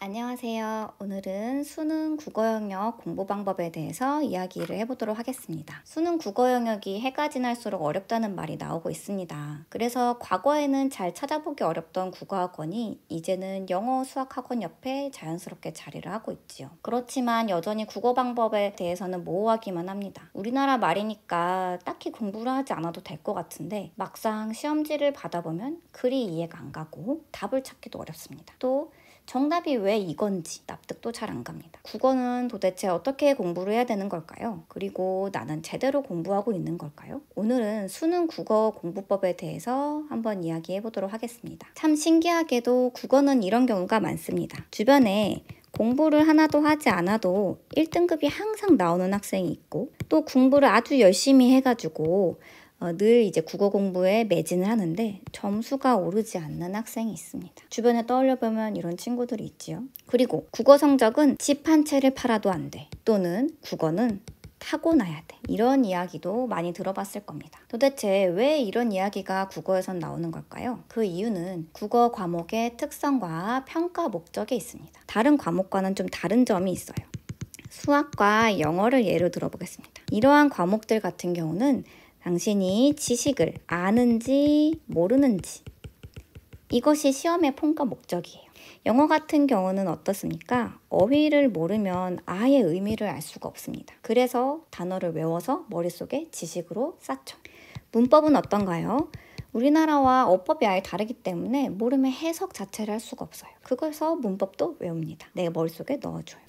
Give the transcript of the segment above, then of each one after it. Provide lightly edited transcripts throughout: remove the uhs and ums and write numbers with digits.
안녕하세요. 오늘은 수능 국어 영역 공부 방법에 대해서 이야기를 해보도록 하겠습니다. 수능 국어 영역이 해가 지날수록 어렵다는 말이 나오고 있습니다. 그래서 과거에는 잘 찾아보기 어렵던 국어학원이 이제는 영어 수학학원 옆에 자연스럽게 자리를 하고 있지요. 그렇지만 여전히 국어 방법에 대해서는 모호하기만 합니다. 우리나라 말이니까 딱히 공부를 하지 않아도 될 것 같은데 막상 시험지를 받아보면 글이 이해가 안 가고 답을 찾기도 어렵습니다. 또 정답이 왜 이건지 납득도 잘 안 갑니다. 국어는 도대체 어떻게 공부를 해야 되는 걸까요? 그리고 나는 제대로 공부하고 있는 걸까요? 오늘은 수능 국어 공부법에 대해서 한번 이야기해 보도록 하겠습니다. 참 신기하게도 국어는 이런 경우가 많습니다. 주변에 공부를 하나도 하지 않아도 1등급이 항상 나오는 학생이 있고 또 공부를 아주 열심히 해가지고 늘 이제 국어 공부에 매진을 하는데 점수가 오르지 않는 학생이 있습니다. 주변에 떠올려보면 이런 친구들이 있지요. 그리고 국어 성적은 집 한 채를 팔아도 안 돼. 또는 국어는 타고나야 돼. 이런 이야기도 많이 들어봤을 겁니다. 도대체 왜 이런 이야기가 국어에선 나오는 걸까요? 그 이유는 국어 과목의 특성과 평가 목적에 있습니다. 다른 과목과는 좀 다른 점이 있어요. 수학과 영어를 예로 들어보겠습니다. 이러한 과목들 같은 경우는 당신이 지식을 아는지 모르는지 이것이 시험의 평가 목적이에요. 영어 같은 경우는 어떻습니까? 어휘를 모르면 아예 의미를 알 수가 없습니다. 그래서 단어를 외워서 머릿속에 지식으로 쌓죠. 문법은 어떤가요? 우리나라와 어법이 아예 다르기 때문에 모르면 해석 자체를 할 수가 없어요. 그래서 문법도 외웁니다. 내 머릿속에 넣어줘요.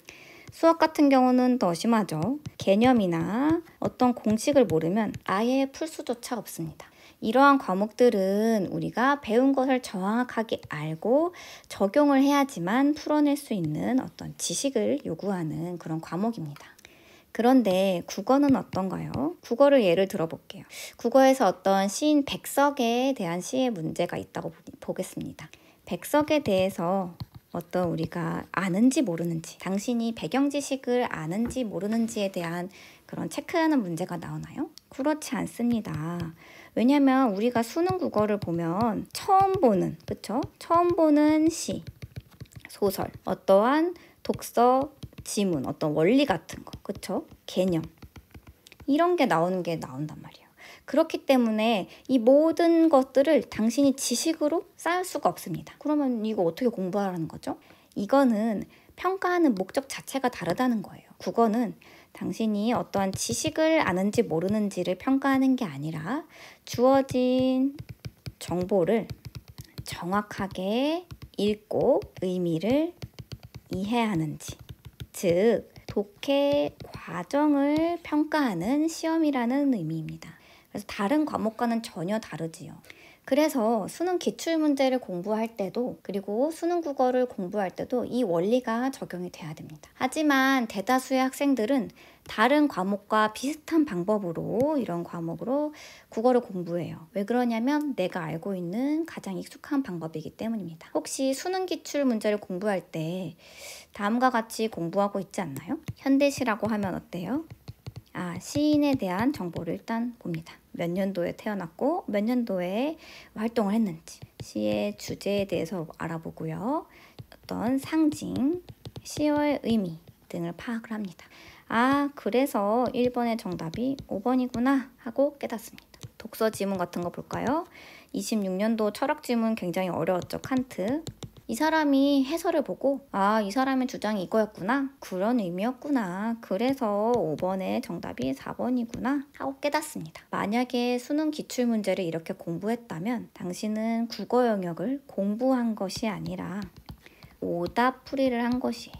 수학 같은 경우는 더 심하죠. 개념이나 어떤 공식을 모르면 아예 풀 수조차 없습니다. 이러한 과목들은 우리가 배운 것을 정확하게 알고 적용을 해야지만 풀어낼 수 있는 어떤 지식을 요구하는 그런 과목입니다. 그런데 국어는 어떤가요? 국어를 예를 들어볼게요. 국어에서 어떤 시인 백석에 대한 시의 문제가 있다고 보겠습니다. 백석에 대해서 어떤 우리가 아는지 모르는지, 당신이 배경 지식을 아는지 모르는지에 대한 그런 체크하는 문제가 나오나요? 그렇지 않습니다. 왜냐면 우리가 수능 국어를 보면 처음 보는 시, 소설, 어떠한 독서, 지문, 어떤 원리 같은 거, 그쵸? 개념. 이런 게 나온단 말이에요. 그렇기 때문에 이 모든 것들을 당신이 지식으로 쌓을 수가 없습니다. 그러면 이거 어떻게 공부하라는 거죠? 이거는 평가하는 목적 자체가 다르다는 거예요. 국어는 당신이 어떠한 지식을 아는지 모르는지를 평가하는 게 아니라 주어진 정보를 정확하게 읽고 의미를 이해하는지, 즉 독해 과정을 평가하는 시험이라는 의미입니다. 그래서 다른 과목과는 전혀 다르지요. 그래서 수능 기출문제를 공부할 때도 그리고 수능 국어를 공부할 때도 이 원리가 적용이 돼야 됩니다. 하지만 대다수의 학생들은 다른 과목과 비슷한 방법으로 이런 과목으로 국어를 공부해요. 왜 그러냐면 내가 알고 있는 가장 익숙한 방법이기 때문입니다. 혹시 수능 기출 문제를 공부할 때 다음과 같이 공부하고 있지 않나요? 현대시라고 하면 어때요? 시인에 대한 정보를 일단 봅니다. 몇 년도에 태어났고 몇 년도에 활동을 했는지, 시의 주제에 대해서 알아보고요. 어떤 상징, 시어의 의미 등을 파악을 합니다. 그래서 1번의 정답이 5번이구나 하고 깨닫습니다. 독서 지문 같은 거 볼까요? 26년도 철학 지문 굉장히 어려웠죠. 칸트. 이 사람이 해설을 보고 이 사람의 주장이 이거였구나, 그런 의미였구나, 그래서 5번의 정답이 4번이구나 하고 깨닫습니다. 만약에 수능 기출문제를 이렇게 공부했다면 당신은 국어 영역을 공부한 것이 아니라 오답풀이를 한 것이에요.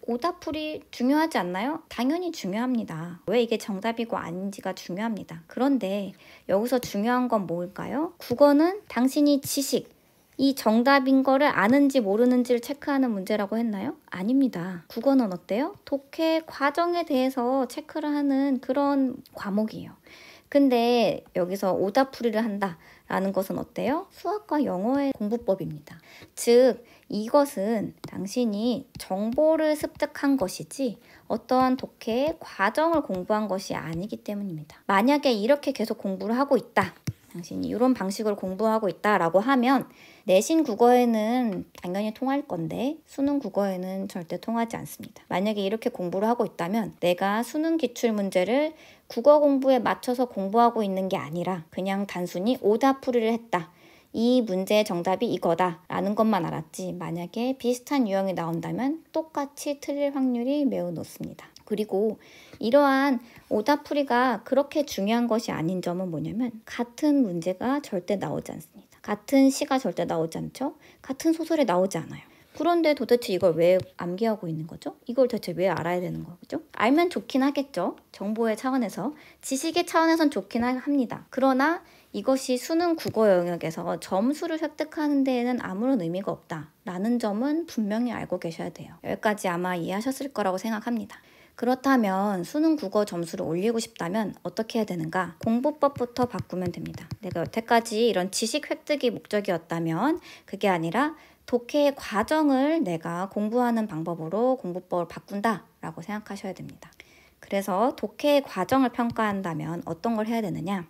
오답풀이 중요하지 않나요? 당연히 중요합니다. 왜 이게 정답이고 아닌지가 중요합니다. 그런데 여기서 중요한 건 뭘까요? 국어는 당신이 지식, 이 정답인 거를 아는지 모르는지를 체크하는 문제라고 했나요? 아닙니다. 국어는 어때요? 독해 과정에 대해서 체크를 하는 그런 과목이에요. 근데 여기서 오답풀이를 한다라는 것은 어때요? 수학과 영어의 공부법입니다. 즉, 이것은 당신이 정보를 습득한 것이지 어떠한 독해의 과정을 공부한 것이 아니기 때문입니다. 만약에 이렇게 계속 공부를 하고 있다. 당신이 이런 방식으로 공부하고 있다라고 하면 내신 국어에는 당연히 통할 건데 수능 국어에는 절대 통하지 않습니다. 만약에 이렇게 공부를 하고 있다면 내가 수능 기출 문제를 국어 공부에 맞춰서 공부하고 있는 게 아니라 그냥 단순히 오답풀이를 했다. 이 문제의 정답이 이거다 라는 것만 알았지 만약에 비슷한 유형이 나온다면 똑같이 틀릴 확률이 매우 높습니다. 그리고 이러한 오답풀이가 그렇게 중요한 것이 아닌 점은 뭐냐면 같은 문제가 절대 나오지 않습니다. 같은 시가 절대 나오지 않죠? 같은 소설에 나오지 않아요. 그런데 도대체 이걸 왜 암기하고 있는 거죠? 이걸 대체 왜 알아야 되는 거죠? 알면 좋긴 하겠죠. 정보의 차원에서. 지식의 차원에선 좋긴 합니다. 그러나 이것이 수능 국어 영역에서 점수를 획득하는 데에는 아무런 의미가 없다라는 점은 분명히 알고 계셔야 돼요. 여기까지 아마 이해하셨을 거라고 생각합니다. 그렇다면 수능 국어 점수를 올리고 싶다면 어떻게 해야 되는가? 공부법부터 바꾸면 됩니다. 내가 여태까지 이런 지식 획득이 목적이었다면 그게 아니라 독해의 과정을 내가 공부하는 방법으로 공부법을 바꾼다라고 생각하셔야 됩니다. 그래서 독해의 과정을 평가한다면 어떤 걸 해야 되느냐?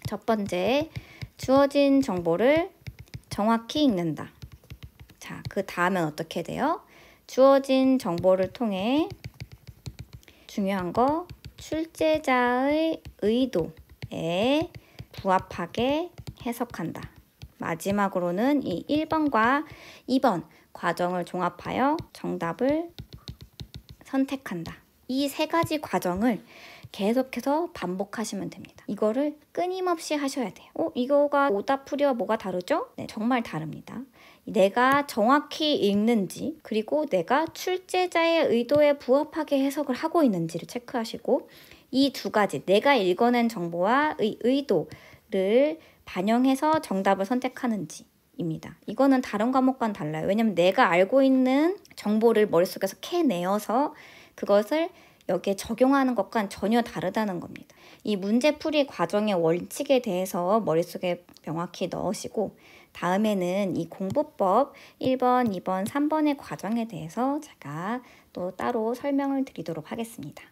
첫 번째, 주어진 정보를 정확히 읽는다. 자, 그 다음엔 어떻게 돼요? 주어진 정보를 통해 중요한 거 출제자의 의도에 부합하게 해석한다. 마지막으로는 이 1번과 2번 과정을 종합하여 정답을 선택한다. 이 세 가지 과정을 계속해서 반복하시면 됩니다. 이거를 끊임없이 하셔야 돼요. 이거가 오답풀이와 뭐가 다르죠? 네, 정말 다릅니다. 내가 정확히 읽는지 그리고 내가 출제자의 의도에 부합하게 해석을 하고 있는지를 체크하시고 이 두 가지 내가 읽어낸 정보와 의도를 반영해서 정답을 선택하는지입니다. 이거는 다른 과목과는 달라요. 왜냐면 내가 알고 있는 정보를 머릿속에서 캐내어서 그것을 여기에 적용하는 것과는 전혀 다르다는 겁니다. 이 문제풀이 과정의 원칙에 대해서 머릿속에 명확히 넣으시고 다음에는 이 공부법 1번, 2번, 3번의 과정에 대해서 제가 또 따로 설명을 드리도록 하겠습니다.